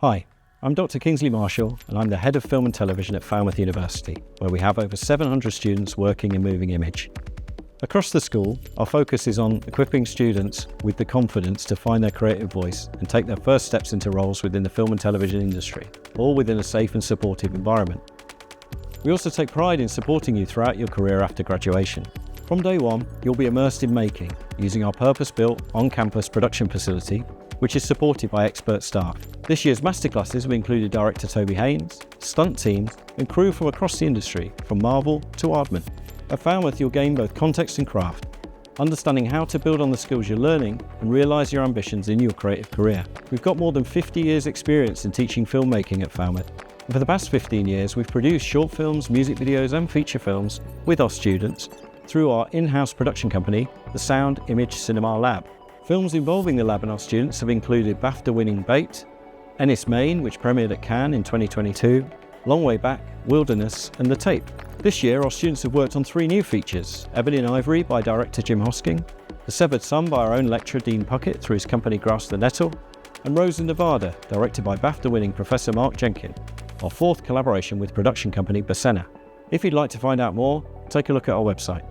Hi, I'm Dr. Kingsley Marshall and I'm the Head of Film and Television at Falmouth University, where we have over 700 students working in moving image. Across the school, our focus is on equipping students with the confidence to find their creative voice and take their first steps into roles within the film and television industry, all within a safe and supportive environment. We also take pride in supporting you throughout your career after graduation. From day one, you'll be immersed in making, using our purpose-built on-campus production facility, which is supported by expert staff. This year's masterclasses have included director Toby Haynes, stunt teams, and crew from across the industry, from Marvel to Aardman. At Falmouth, you'll gain both context and craft, understanding how to build on the skills you're learning and realise your ambitions in your creative career. We've got more than 50 years' experience in teaching filmmaking at Falmouth, and for the past 15 years, we've produced short films, music videos, and feature films with our students through our in-house production company, the Sound Image Cinema Lab. Films involving the lab and our students have included BAFTA-winning Bait, Ennis Main, which premiered at Cannes in 2022, Long Way Back, Wilderness, and The Tape. This year, our students have worked on 3 new features: Ebony and Ivory by director Jim Hosking, The Severed Son by our own lecturer Dean Puckett through his company Grasp the Nettle, and Rose in Nevada, directed by BAFTA-winning Professor Mark Jenkin, our 4th collaboration with production company Bassena. If you'd like to find out more, take a look at our website.